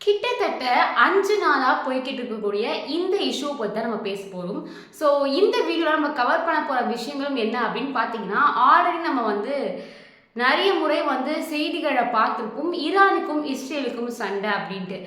கிட்டத்தட்ட 5 நாளா போய்க்கிட்டு இருக்கக்கூடிய இந்த இஷ்யூ பத்தி தான் நம்ம பேச போறோம். ஸோ இந்த வீடியோல நம்ம கவர் பண்ண போற விஷயங்களும் என்ன அப்படின்னு பார்த்தீங்கன்னா, ஆல்ரெடி நம்ம நெறைய முறை செய்திகள பார்த்துருப்போம். ஈரானுக்கும், இஸ்ரேலுக்கும் சண்டை அப்படின்ட்டு.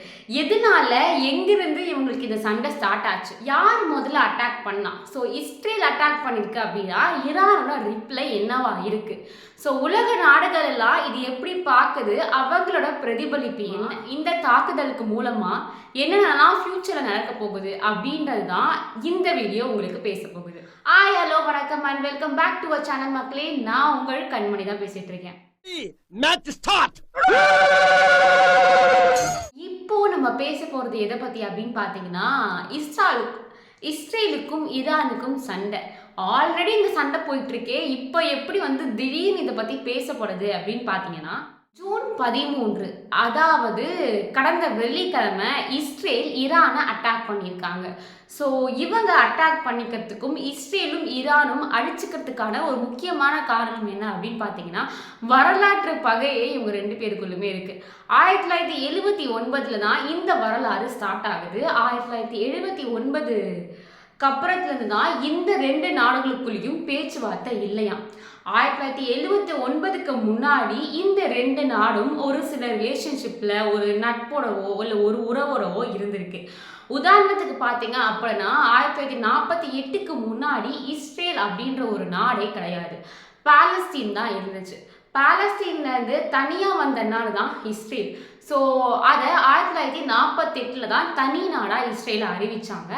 எதனால, எங்கிருந்து இவங்களுக்கு இந்த சண்டை ஸ்டார்ட் ஆச்சு? யார் முதல்ல அட்டாக் பண்ணா? ஸோ இஸ்ரேல் அட்டாக் பண்ணிருக்கு அப்படின்னா, ஈரானோட ரிப்ளை என்னவா இருக்கு? ஸோ உலக நாடுகள் எல்லாம் இது எப்படி பார்க்குது? அவங்களோட பிரதிபலிப்பு என்ன? இந்த தாக்குதலுக்கு மூலமா என்னென்னலாம் ஃபியூச்சர்ல நடக்க போகுது அப்படின்றது தான் இந்த வீடியோ உங்களுக்கு பேச போகுது. ஹாய், ஹலோ, வணக்கம் and welcome back to our channel மக்களே. நான் உங்கள் கண்மணி தான் பேசிட்டு இருக்கேன். இப்போ நம்ம பேச போறது எதை பத்தி அப்படின்னு பாத்தீங்கன்னா, இஸ்ரேலுக்கும் ஈரானுக்கும் சண்டை. ஆல்ரெடி இந்த சண்டை போயிட்டு இருக்கே, இப்போ எப்படி திடீர்னு இதை பத்தி பேசப்படுது அப்படின்னு பாத்தீங்கன்னா, ஜூன் 13 அதாவது கடந்த வெள்ளிக்கிழமை இஸ்ரேல் ஈரானை அட்டாக் பண்ணியிருக்காங்க. ஸோ இவங்க அட்டாக் பண்ணிக்கிறதுக்கும் இஸ்ரேலும் ஈரானும் அழிச்சுக்கிறதுக்கான ஒரு முக்கியமான காரணம் என்ன அப்படின்னு பார்த்தீங்கன்னா, வரலாற்று பகையே இவங்க 2 பேருக்குள்ளுமே இருக்கு. 1979 தான் இந்த வரலாறு ஸ்டார்ட் ஆகுது. 1979 அப்புறத்துலேருந்து தான் இந்த 2 நாடுகளுக்குள்ளேயும் பேச்சுவார்த்தை இல்லையாம். 1979க்கு முன்னாடி இந்த 2 நாடும் ஒரு சில ரிலேஷன்ஷிப்பில் ஒரு நட்போடவோ இல்லை ஒரு உறவோடவோ இருந்திருக்கு. உதாரணத்துக்கு பார்த்தீங்க அப்படின்னா, 1948க்கு முன்னாடி இஸ்ரேல் அப்படின்ற ஒரு நாடே கிடையாது. பாலஸ்தீன் தான் இருந்துச்சு. பாலஸ்தீன்லேருந்து தனியாக வந்த நாடு தான் இஸ்ரேல். ஸோ அதை 1948 தான் தனி நாடாக இஸ்ரேலை அறிவித்தாங்க.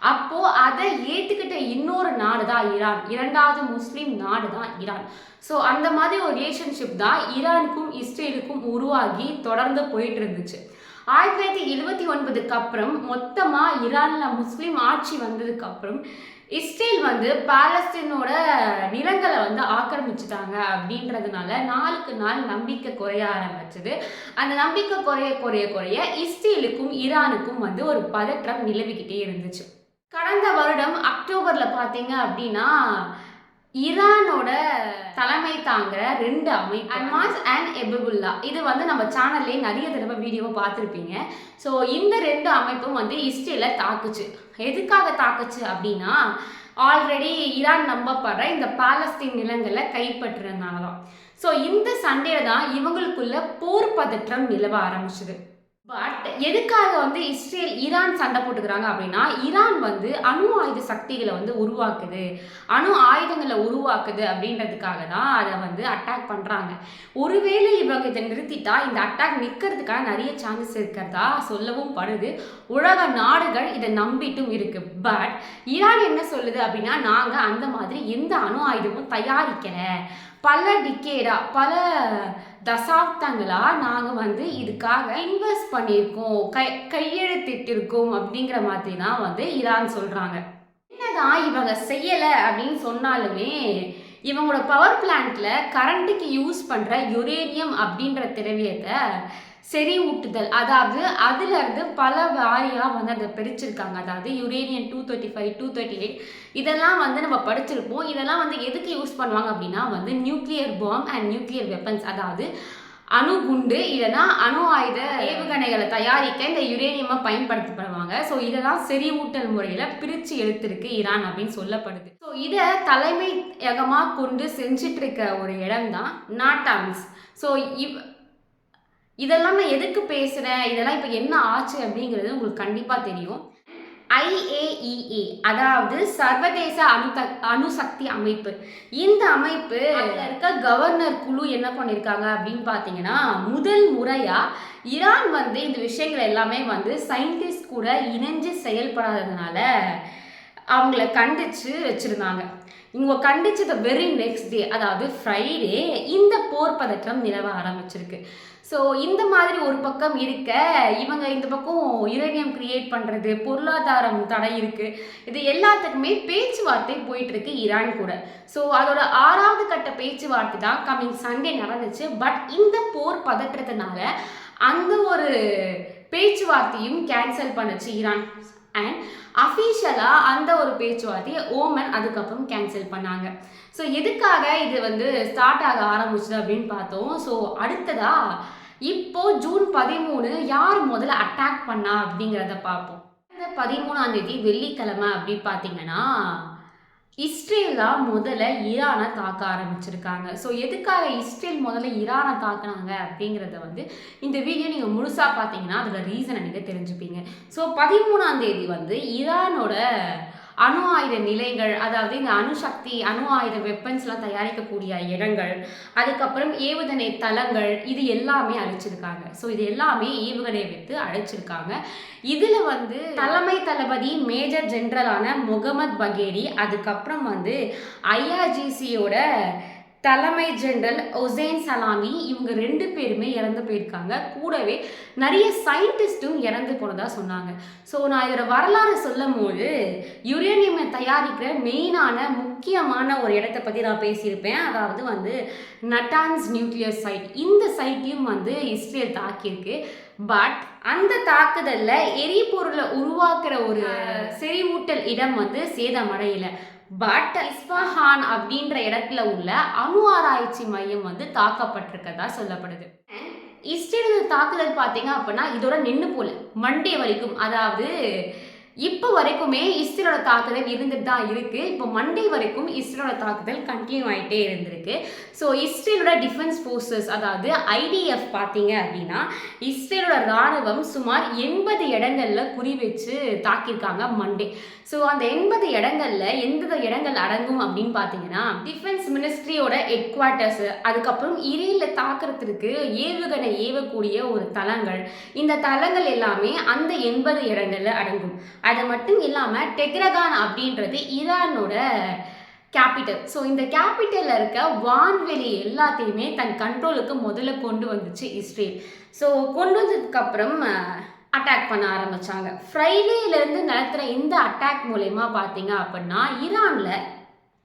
அப்போது அதை ஏற்றுக்கிட்ட இன்னொரு நாடு தான் ஈரான். 2வது முஸ்லீம் நாடு தான் ஈரான். ஸோ அந்த மாதிரி ஒரு ரிலேஷன்ஷிப் தான் ஈரானுக்கும் இஸ்ரேலுக்கும் உருவாகி தொடர்ந்து போயிட்டு இருந்துச்சு. 1979க்கு அப்புறம் மொத்தமாக ஈரானில் முஸ்லீம் ஆட்சி வந்ததுக்கு அப்புறம் இஸ்ரேல் பாலஸ்தீனோட நிலங்களை ஆக்கிரமிச்சுட்டாங்க. அப்படின்றதுனால நாளுக்கு நாள் நம்பிக்கை குறைய ஆரம்பிச்சது. அந்த நம்பிக்கை குறைய இஸ்ரேலுக்கும் ஈரானுக்கும் ஒரு பதற்றம் நிலவிக்கிட்டே இருந்துச்சு. கடந்த வருடம் அக்டோபரில் பார்த்தீங்க அப்படின்னா, ஈரானோட தலைமை தாங்குற 2 அமைப்பு ஹமாஸ் அண்ட் ஹெஸ்புல்லா, இது நம்ம சேனல்லே நிறைய தடவை வீடியோவை பார்த்துருப்பீங்க. ஸோ இந்த 2 அமைப்பும் இஸ்ரேலை தாக்குச்சு. எதுக்காக தாக்குச்சு அப்படின்னா, ஆல்ரெடி ஈரான் நம்பப்படுற இந்த பாலஸ்தீன் நிலங்களை கைப்பற்றுறதுனால தான். ஸோ இந்த சண்டையில தான் இவங்களுக்குள்ள போர் பதற்றம் நிலவ ஆரம்பிச்சுது. பட் எதுக்காக இஸ்ரேல் ஈரான் சண்டை போட்டுக்கிறாங்க அப்படின்னா, ஈரான் அணு ஆயுத சக்திகளை உருவாக்குது, அணு ஆயுதங்களை உருவாக்குது அப்படின்றதுக்காக தான் அதை அட்டாக் பண்ணுறாங்க. ஒருவேளை இவங்க இதை நிறுத்திட்டா இந்த அட்டாக் நிற்கிறதுக்கான நிறைய சான்சஸ் இருக்கிறதா சொல்லவும் படுது. உலக நாடுகள் இதை நம்பிட்டும் இருக்கு. பட் ஈரான் என்ன சொல்லுது அப்படின்னா, நாங்கள் அந்த மாதிரி எந்த அணு ஆயுதமும் தயாரிக்கலை, பல பல தசாப்தங்களா நாங்கள் இதுக்காக இன்வெஸ்ட் பண்ணியிருக்கோம், கையெழுத்திட்டிருக்கோம் அப்படிங்கிற மாதிரி தான் ஈரான் சொல்கிறாங்க. என்னதான் இவங்க செய்யலை அப்படின்னு சொன்னாலுமே, இவங்களோட பவர் பிளான்ட்ல கரண்ட்டுக்கு யூஸ் பண்ணுற யுரேனியம் அப்படின்ற திரவியத்தை செறிவூட்டுதல், அதாவது அதுலேருந்து பல வாரியாக அதை பிரிச்சிருக்காங்க. அதாவது யுரேனியம் 235, 238 இதெல்லாம் நம்ம படிச்சிருப்போம். இதெல்லாம் எதுக்கு யூஸ் பண்ணுவாங்க அப்படின்னா, nuclear bomb and nuclear weapons, அதாவது அணு குண்டு இல்லைன்னா அணு ஆயுத ஏவுகணைகளை தயாரிக்க இந்த யுரேனியமை பயன்படுத்தப்படுவாங்க. ஸோ இதெல்லாம் செறிவூட்டல் முறையில் பிரித்து எடுத்திருக்கு ஈரான் அப்படின்னு சொல்லப்படுது. ஸோ இதை தலைமையகமாக கொண்டு செஞ்சிட்டு இருக்க ஒரு இடம் தான் நாட்டான்ஸ். ஸோ இதெல்லாம் நான் எதுக்கு பேசுகிறேன், இதெல்லாம் இப்போ என்ன ஆச்சு அப்படிங்கிறது உங்களுக்கு கண்டிப்பாக தெரியும். IAEA அதாவது சர்வதேச அணுசக்தி அமைப்பு. இந்த அமைப்பு இருக்க கவர்னர் குழு என்ன பண்ணியிருக்காங்க அப்படின்னு பார்த்தீங்கன்னா, முதல் முறையாக ஈரான் இந்த விஷயங்கள் எல்லாமே சயின்டிஸ்ட் கூட இணைஞ்சு செயல்படாததுனால அவங்கள கண்டிச்சு வச்சுருந்தாங்க. இவங்க கண்டிச்சத வெரி நெக்ஸ்ட் டே, அதாவது ஃப்ரைடே, இந்த போர் பதற்றம் நிலவ ஆரம்பிச்சிருக்கு. ஸோ இந்த மாதிரி ஒரு பக்கம் இருக்க, இவங்க இந்த பக்கம் யுரேனியம் கிரியேட் பண்ணுறது, பொருளாதாரம் தடை இருக்குது, இது எல்லாத்துக்குமே பேச்சுவார்த்தை போயிட்டுருக்கு ஈரான் கூட. ஸோ அதோட 6வது கட்ட பேச்சுவார்த்தை தான் கம்மிங் சண்டே நடந்துச்சு. பட் இந்த போர் பதற்றத்தினால அந்த ஒரு பேச்சுவார்த்தையும் கேன்சல் பண்ணுச்சு ஈரான். அண்ட் அஃபீஷியலாக அந்த ஒரு பேச்சுவார்த்தையை ஓமன் அதுக்கப்புறம் கேன்சல் பண்ணாங்க. ஸோ எதுக்காக இது ஸ்டார்ட் ஆக ஆரம்பிச்சுது அப்படின்னு பார்த்தோம். ஸோ அடுத்ததாக இப்போ ஜூன் 13 யார் முதல்ல அட்டாக் பண்ணா அப்படிங்கிறத பார்ப்போம். 13ஆம் தேதி வெள்ளிக்கிழமை அப்படி பார்த்தீங்கன்னா இஸ்ரேல் தான் முதல்ல ஈரானை தாக்க ஆரம்பிச்சிருக்காங்க. ஸோ எதுக்காக இஸ்ரேல் முதல்ல ஈரானை தாக்குனாங்க அப்படிங்கிறத வந்து இந்த வீடியோ நீங்கள் முழுசாக பார்த்தீங்கன்னா அதோட ரீசனை நீங்கள் தெரிஞ்சுப்பீங்க. ஸோ 13ஆம் தேதி வந்து ஈரானோட அணு ஆயுத நிலைகள், அதாவது இந்த அணுசக்தி அணு ஆயுத வெப்பன்ஸ்லாம் தயாரிக்கக்கூடிய இடங்கள், அதுக்கப்புறம் ஏவுகணை தளங்கள், இது எல்லாமே அழிச்சிருக்காங்க. ஸோ இது எல்லாமே ஏவுகணை வைத்து அழிச்சிருக்காங்க. இதில் வந்து தலைமை தளபதி மேஜர் ஜெனரலான முகமது பகேரி, அதுக்கப்புறம் வந்து ஐஆர்ஜிசியோட தலைமை ஜெனரல் ஒசேன் சலாமி, இவங்க 2 பேருமே இறந்து போயிருக்காங்க. கூடவே நிறைய சயின்டிஸ்ட்டும் இறந்து போனதா சொன்னாங்க. ஸோ நான் இதோட வரலாறு சொல்லும் போது யுரேனியமை தயாரிக்கிற மெயினான முக்கியமான ஒரு இடத்தை பற்றி நான் பேசியிருப்பேன். அதாவது வந்து நட்டான்ஸ் நியூக்ளியர் சைட். இந்த சைட்டையும் வந்து இஸ்ரேல் தாக்கியிருக்கு. பட் அந்த தாக்குதலில் எரிபொருளை உருவாக்குற ஒரு செறிவூட்டல் இடம் வந்து சேதமடையலை. பட் இஸ்ஃபஹான் அப்படின்ற இடத்துல உள்ள அணு ஆராய்ச்சி மையம் வந்து தாக்கப்பட்டிருக்கதா சொல்லப்படுது. இஸ்ரேல் தாக்குதல் பார்த்தீங்க அப்படின்னா இதோட நின்று போல மண்டே வரைக்கும், அதாவது இப்போ வரைக்குமே இஸ்ரேலோட தாக்குதல் இருந்துட்டு தான் இருக்குது. இப்போ மண்டே வரைக்கும் இஸ்ரேலோட தாக்குதல் கண்டினியூ ஆகிட்டே இருந்திருக்கு. ஸோ இஸ்ரேலோட டிஃபென்ஸ் ஃபோர்ஸஸ், அதாவது ஐடிஎஃப் பார்த்தீங்க அப்படின்னா இஸ்ரேலோட இராணுவம் சுமார் 80 இடங்களில் குறி வச்சு தாக்கியிருக்காங்க மண்டே. ஸோ அந்த 80 இடங்களில் எந்தெந்த இடங்கள் அடங்கும் அப்படின்னு பார்த்தீங்கன்னா டிஃபென்ஸ் மினிஸ்ட்ரியோட ஹெட் குவார்ட்டர்ஸு, அதுக்கப்புறம் இஸ்ரேலில் தாக்குறதுக்கு ஏவுகணை ஏவக்கூடிய ஒரு தளங்கள், இந்த தளங்கள் எல்லாமே அந்த 80 இடங்களில் அடங்கும். அது மட்டும் இல்லாமல் டெஹ்ரான் அப்படின்றது ஈரானோட கேபிட்டல். ஸோ இந்த கேபிட்டலில் இருக்க வான்வெளி எல்லாத்தையுமே தன் கண்ட்ரோலுக்கு முதல்ல கொண்டு வந்துச்சு இஸ்ரேல். ஸோ கொண்டு வந்ததுக்கப்புறம் அட்டாக் பண்ண ஆரம்பித்தாங்க. ஃப்ரைடேலேருந்து நடத்துகிற இந்த அட்டாக் மூலயமா பார்த்தீங்க அப்படின்னா ஈரானில்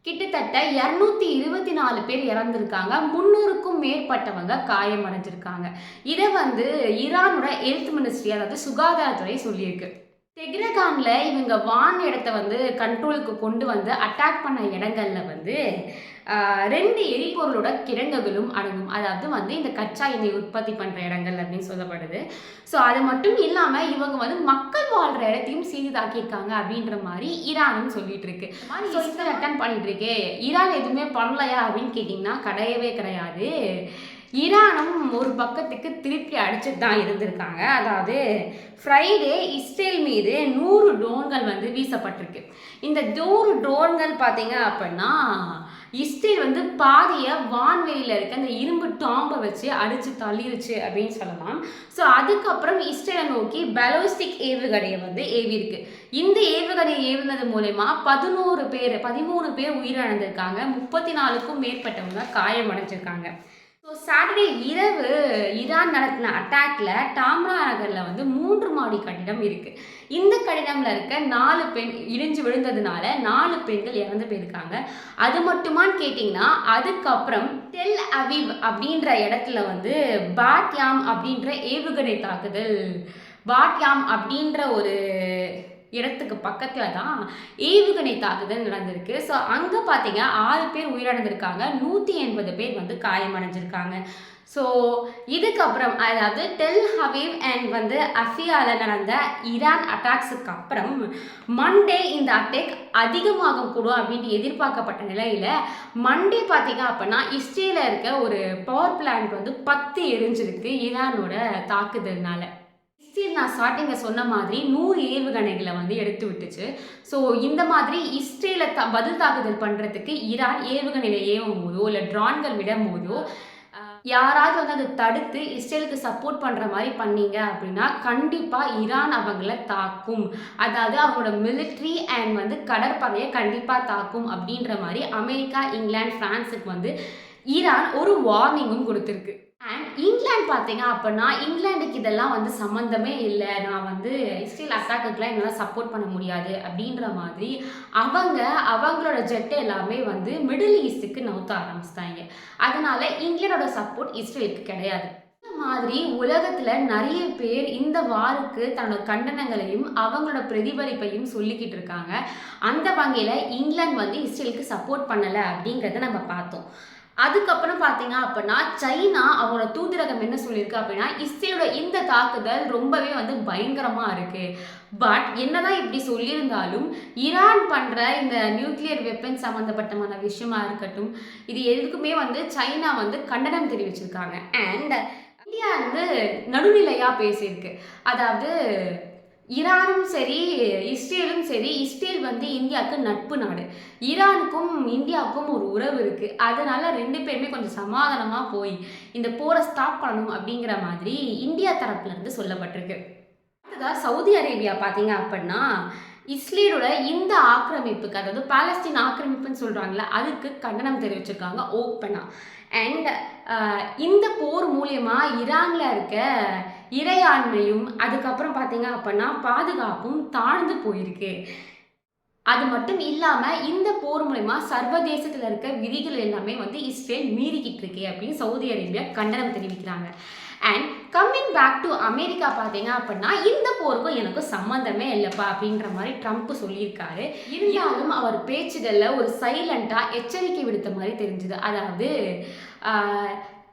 கிட்டத்தட்ட 224 பேர் இறந்துருக்காங்க, 300க்கும் மேற்பட்டவங்க காயமடைஞ்சிருக்காங்க. இதை வந்து ஈரானோட ஹெல்த் மினிஸ்ட்ரி, அதாவது சுகாதாரத்துறை சொல்லியிருக்கு. டெஹ்ரான்ல இவங்க வான் இடத்த வந்து கண்ட்ரோலுக்கு கொண்டு வந்து அட்டாக் பண்ண இடங்கள்ல வந்து 2 எரிபொருளோட கிடங்குகளும் அடங்கும். அதாவது வந்து இந்த கச்சா எண்ணெய் உற்பத்தி பண்ணுற இடங்கள் அப்படின்னு சொல்லப்படுது. ஸோ அது மட்டும் இல்லாமல் இவங்க வந்து மக்கள் வாழ்கிற இடத்தையும் சீர்தாக்கியிருக்காங்க அப்படின்ற மாதிரி ஈரானும் சொல்லிட்டு இருக்கு. இஸ்ரேல் அட்டாக் பண்ணிட்டு இருக்கு, ஈரான் எதுவுமே பண்ணலையா அப்படின்னு கேட்டிங்கன்னா கிடையவே கிடையாது. ஈரானும் ஒரு பக்கத்துக்கு திருப்பி அடிச்சுட்டு தான் இருந்திருக்காங்க. அதாவது ஃப்ரைடே இஸ்ரேல் மீது 100 ட்ரோன்கள் வந்து வீசப்பட்டிருக்கு. இந்த 100 ட்ரோன்கள் பார்த்தீங்க அப்படின்னா இஸ்ரேல் வந்து பாதியை வான்வெளியில் இருக்க அந்த இரும்பு டாம்பை வச்சு அடித்து தள்ளிருச்சு அப்படின்னு சொல்லலாம். ஸோ அதுக்கப்புறம் இஸ்ரேலை நோக்கி பாலிஸ்டிக் ஏவுகணையை வந்து ஏவிருக்கு. இந்த ஏவுகணையை ஏவுனது மூலயமா 13 பேர் உயிரிழந்திருக்காங்க, 34க்கும் மேற்பட்டவங்க காயமடைஞ்சிருக்காங்க. ஸோ சாட்டர்டே இரவு ஈரான் நடத்தின அட்டாக்ல டாம்ரா நகரில் வந்து 3 மாடி கட்டிடம் இருக்குது. இந்த கட்டிடம்ல இருக்க 4 பெண் இடிஞ்சு விழுந்ததுனால 4 பெண்கள் இறந்து போயிருக்காங்க. அது மட்டுமான்னு கேட்டிங்கன்னா அதுக்கப்புறம் டெல் அவிவ் அப்படின்ற இடத்துல வந்து பாட்யாம் அப்படின்ற ஏவுகணை தாக்குதல், பாட்யாம் அப்படின்ற ஒரு இடத்துக்கு பக்கத்தில் தான் ஏவுகணை தாக்குதல் நடந்திருக்கு. ஸோ அங்கே பார்த்தீங்க 6 பேர் உயிரிழந்திருக்காங்க, 180 பேர் வந்து காயமடைஞ்சிருக்காங்க. ஸோ இதுக்கப்புறம் அதாவது டெல் அவிவ் அண்ட் வந்து அஃபியாவில் நடந்த ஈரான் அட்டாக்ஸுக்கு அப்புறம் மண்டே இந்த அட்டாக் அதிகமாக கூடும் அப்படின்ட்டு எதிர்பார்க்கப்பட்ட நிலையில் மண்டே பார்த்தீங்க அப்படின்னா இஸ்ரேலில் இருக்க ஒரு பவர் பிளான்ட் வந்து 10 எரிஞ்சிருக்கு ஈரானோட தாக்குதல்னால. நான் ஸ்டார்டிங்கில் சொன்ன மாதிரி 100 ஏவுகணைகளை வந்து எடுத்து விட்டுச்சு. ஸோ இந்த மாதிரி இஸ்ரேலை பதில் தாக்குதல் பண்ணுறதுக்கு ஈரான் ஏவுகணையில் ஏவும் போதோ இல்லை ட்ரான்கள் விடும் போதோ யாராவது வந்து அதை தடுத்து இஸ்ரேலுக்கு சப்போர்ட் பண்ணுற மாதிரி பண்ணீங்க அப்படின்னா கண்டிப்பாக ஈரான் அவங்கள தாக்கும். அதாவது அவங்களோட மிலிட்ரி அண்ட் வந்து கடற்படையை கண்டிப்பாக தாக்கும் அப்படின்ற மாதிரி அமெரிக்கா, இங்கிலாந்து, ஃப்ரான்ஸுக்கு வந்து ஈரான் ஒரு வார்னிங்கும் கொடுத்துருக்கு. அண்ட் இங்கிலாந்து பார்த்தீங்க அப்படின்னா இங்கிலாந்துக்கு இதெல்லாம் வந்து சம்மந்தமே இல்லை, நான் வந்து இஸ்ரேல் அட்டாக்குக்கெலாம் என்னால் சப்போர்ட் பண்ண முடியாது அப்படின்ற மாதிரி அவங்களோட ஜெட்டை எல்லாமே வந்து மிடில் ஈஸ்ட்டுக்கு நவுத்த ஆரம்பிச்சிட்டாங்க. அதனால இங்கிலாண்டோட சப்போர்ட் இஸ்ரேலுக்கு கிடையாது. இந்த மாதிரி உலகத்தில் நிறைய பேர் இந்த வாருக்கு தன்னோட கண்டனங்களையும் அவங்களோட பிரதிபலிப்பையும் சொல்லிக்கிட்டு இருக்காங்க. அந்த வகையில் இங்கிலாந்து வந்து இஸ்ரேலுக்கு சப்போர்ட் பண்ணலை அப்படிங்கிறத நம்ம பார்த்தோம். அதுக்கப்புறம் பார்த்தீங்க அப்படின்னா சைனா அவங்களோட தூதரகம் என்ன சொல்லியிருக்கு அப்படின்னா இஸ்ரேலோட இந்த தாக்குதல் ரொம்பவே வந்து பயங்கரமாக இருக்கு. பட் என்னதான் இப்படி சொல்லியிருந்தாலும் ஈரான் பண்ணுற இந்த நியூக்ளியர் வெப்பன் சம்மந்தப்பட்டமான விஷயமா இருக்கட்டும், இது எதுக்குமே வந்து சைனா வந்து கண்டனம் தெரிவிச்சிருக்காங்க. அண்ட் இந்தியா வந்து நடுநிலையாக பேசியிருக்கு. அதாவது ஈரானும் சரி இஸ்ரேலும் சரி, இஸ்ரேல் வந்து இந்தியாவுக்கு நட்பு நாடு, ஈரானுக்கும் இந்தியாவுக்கும் ஒரு உறவு இருக்குது, அதனால ரெண்டு பேருமே கொஞ்சம் சமாதானமாக போய் இந்த போரை ஸ்டாப் பண்ணணும் அப்படிங்கிற மாதிரி இந்தியா தரப்புலேருந்து சொல்லப்பட்டிருக்கு. அடுத்ததாக சவுதி அரேபியா பார்த்தீங்க அப்படின்னா இஸ்ரேலோட இந்த ஆக்கிரமிப்புக்கு, அதாவது பாலஸ்தீன் ஆக்கிரமிப்புன்னு சொல்கிறாங்களே, அதுக்கு கண்டனம் தெரிவிச்சிருக்காங்க ஓப்பனாக. அண்ட் இந்த போர் மூலயமா ஈரானில் இருக்க இறையாண்மையும் அதுக்கப்புறம் பார்த்தீங்க அப்படின்னா பாதுகாப்பும் தாழ்ந்து போயிருக்கு. அது மட்டும் இல்லாமல் இந்த போர் மூலயமா சர்வதேசத்தில் இருக்க விதிகள் எல்லாமே வந்து இஸ்ரேல் மீறிக்கிட்டு இருக்கு அப்படின்னு சவுதி அரேபியா கண்டனம் தெரிவிக்கிறாங்க. And coming back to America பார்த்தீங்க அப்படின்னா இந்த போருக்கும் எனக்கும் சம்மந்தமே இல்லைப்பா அப்படின்ற மாதிரி ட்ரம்ப் சொல்லியிருக்காரு. இருந்தாலும் அவர் பேச்சுகளில் ஒரு சைலண்டாக எச்சரிக்கை விடுத்த மாதிரி தெரிஞ்சுது. அதாவது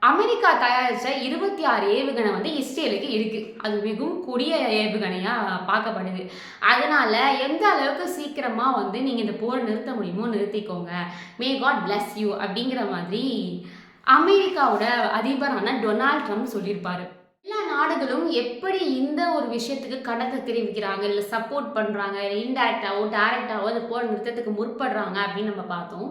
அமெரிக்கா தயாரித்த 26 ஏவுகணை வந்து இஸ்ரேலுக்கு இருக்குது. அது மிகவும் கொடிய ஏவுகணையாக பார்க்கப்படுது. அதனால் எந்த அளவுக்கு சீக்கிரமாக வந்து நீங்கள் இந்த போரை நிறுத்த முடியுமோ நிறுத்திக்கோங்க, மே காட் பிளஸ் யூ அப்படிங்கிற மாதிரி அமெரிக்காவோட அதிபரான டொனால்ட் ட்ரம்ப் சொல்லியிருப்பார். எல்லா நாடுகளும் எப்படி இந்த ஒரு விஷயத்துக்கு கண்டனத்தை தெரிவிக்கிறாங்க, இல்லை சப்போர்ட் பண்ணுறாங்க, இன்டைரக்டாவோ டைரக்டாவோ அந்த போர் நிறுத்தத்துக்கு முற்படுறாங்க அப்படின்னு நம்ம பார்த்தோம்.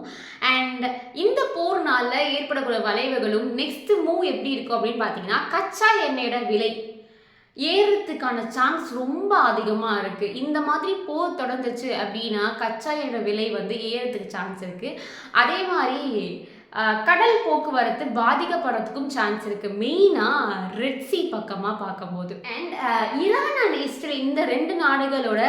அண்ட் இந்த போர்னால ஏற்படக்கூடிய வளைவுகளும் நெக்ஸ்ட் மூவ் எப்படி இருக்கும் அப்படின்னு பார்த்தீங்கன்னா, கச்சா எண்ணெயோட விலை ஏறுறதுக்கான சான்ஸ் ரொம்ப அதிகமாக இருக்குது. இந்த மாதிரி போர் தொடர்ந்துச்சு அப்படின்னா கச்சா எண்ணெயோட விலை வந்து ஏறுறதுக்கு சான்ஸ் இருக்குது. அதே மாதிரி கடல் போக்குவரத்து பாதிக்கப்படுறதுக்கும் சான்ஸ் இருக்குது, மெயினாக ரெட் சி பக்கமாக பார்க்கும்போது. அண்ட் ஈரான் அண்ட் இஸ்ரேல் இந்த ரெண்டு நாடுகளோட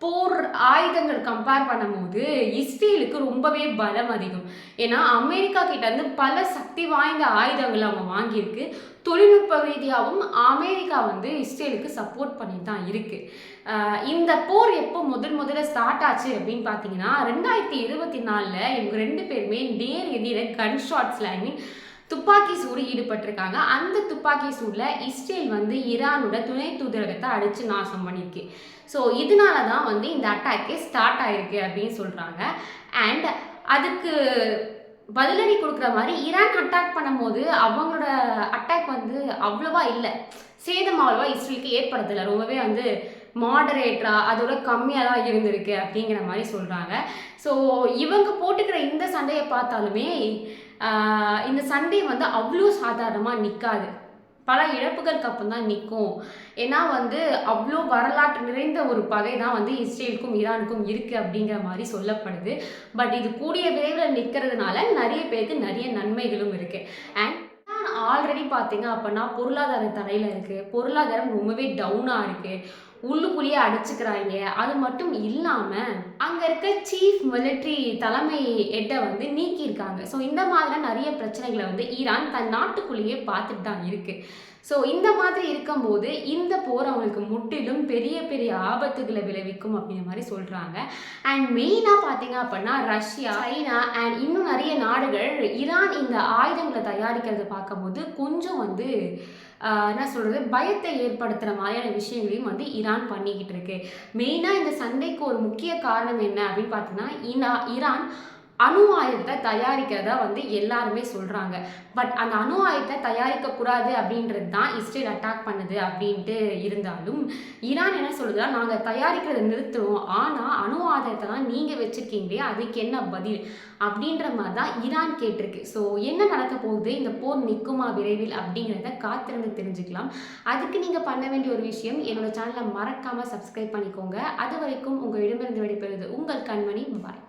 போர் ஆயுதங்கள் கம்பேர் பண்ணும்போது இஸ்ரேலுக்கு ரொம்பவே பலம் அதிகம். ஏன்னா அமெரிக்கா கிட்டேருந்து பல சக்தி வாய்ந்த ஆயுதங்களை அவங்க வாங்கியிருக்கு. தொழில்நுட்ப ரீதியாகவும் அமெரிக்கா வந்து இஸ்ரேலுக்கு சப்போர்ட் பண்ணி தான் இருக்குது. இந்த போர் எப்போ முதல்ல ஸ்டார்ட் ஆச்சு அப்படின்னு பார்த்தீங்கன்னா 2024 இவங்க ரெண்டு பேருமே நேர் எதிர கன் ஷாட்ஸில், ஐ மீன் துப்பாக்கி சூடு ஈடுபட்டிருக்காங்க. அந்த துப்பாக்கி சூடில் இஸ்ரேல் வந்து ஈரானோட துணை தூதரகத்தை அடித்து நாசம் பண்ணியிருக்கு. ஸோ இதனால தான் வந்து இந்த அட்டாக்கே ஸ்டார்ட் ஆகிருக்கு அப்படின்னு சொல்கிறாங்க. அண்ட் அதுக்கு பதிலடி கொடுக்குற மாதிரி ஈரான் அட்டாக் பண்ணும்போது அவங்களோட அட்டாக் வந்து அவ்வளோவா இல்லை, சேதம் அவ்வளோவா இஸ்ரேலுக்கு ஏற்படுத்தலை, ரொம்பவே வந்து மாடரேட்டராக அதோட கம்மியாக தான் இருந்திருக்கு அப்படிங்கிற மாதிரி சொல்கிறாங்க. ஸோ இவங்க போட்டுக்கிற இந்த சண்டையை பார்த்தாலுமே இந்த சண்டை வந்து அவ்வளோ சாதாரணமாக நிற்காது, பல இழப்புகளுக்கு அப்புறம் தான் நிற்கும். ஏன்னா வந்து அவ்வளோ வரலாற்று நிறைந்த ஒரு பகை தான் வந்து இஸ்ரேலுக்கும் ஈரானுக்கும் இருக்குது அப்படிங்கிற மாதிரி சொல்லப்படுது. பட் இது கூடிய விரைவில் நிற்கிறதுனால நிறைய பேருக்கு நிறைய நன்மைகளும் இருக்குது. அண்ட் ஆல்ரெடி பார்த்தீங்க அப்படின்னா பொருளாதார தடையில் இருக்குது, பொருளாதாரம் ரொம்பவே டவுனாக இருக்குது, உள்ளுக்குள்ளேயே அடிச்சுக்கிறாங்க. அது மட்டும் இல்லாமல் அங்கே இருக்க சீஃப் மிலிட்ரி தலைமை ஹெட்டை வந்து நீக்கியிருக்காங்க. ஸோ இந்த மாதிரி நிறைய பிரச்சனைகளை வந்து ஈரான் தன் நாட்டுக்குள்ளேயே பார்த்துட்டு தான் இருக்குது. ஸோ இந்த மாதிரி இருக்கும்போது இந்த போர் அவங்களுக்கு முற்றிலும் பெரிய பெரிய ஆபத்துகளை விளைவிக்கும் அப்படிங்கிற மாதிரி சொல்கிறாங்க. அண்ட் மெயினாக பார்த்தீங்க அப்படின்னா ரஷ்யா, சைனா அண்ட் இன்னும் நிறைய நாடுகள் ஈரான் இந்த ஆயுதங்களை தயாரிக்கிறத பார்க்கும்போது கொஞ்சம் வந்து என்ன சொல்கிறது, பயத்தை ஏற்படுத்துகிற மாதிரியான விஷயங்களையும் வந்து ஈரான் பண்ணிக்கிட்டு இருக்கு. மெயினாக இந்த சண்டைக்கு ஒரு முக்கிய காரணம் என்ன அப்படின்னு பார்த்தீங்கன்னா ஈரான் அணு ஆயுதத்தை தயாரிக்கிறதா வந்து எல்லாருமே சொல்கிறாங்க. பட் அந்த அணு ஆயுதத்தை தயாரிக்கக்கூடாது அப்படின்றது தான் இஸ்ரேல் அட்டாக் பண்ணுது அப்படின்ட்டு இருந்தாலும் ஈரான் என்ன சொல்லுதுன்னா, நாங்கள் தயாரிக்கிறத நிறுத்துவோம், ஆனால் அணு ஆயுதத்தை தான் நீங்கள் வச்சுருக்கீங்களே அதுக்கு என்ன பதில் அப்படின்ற மாதிரி தான் ஈரான் கேட்டிருக்கு. ஸோ என்ன நடக்க போகுது, இந்த போர் நிற்குமா விரைவில் அப்படிங்கிறத காத்திருந்து தெரிஞ்சுக்கலாம். அதுக்கு நீங்கள் பண்ண வேண்டிய ஒரு விஷயம், என்னோட சேனலை மறக்காமல் சப்ஸ்கிரைப் பண்ணிக்கோங்க. அது வரைக்கும் உங்கள் இடமிருந்து விடைபெறுவது உங்கள் கண்மணி. பாய்.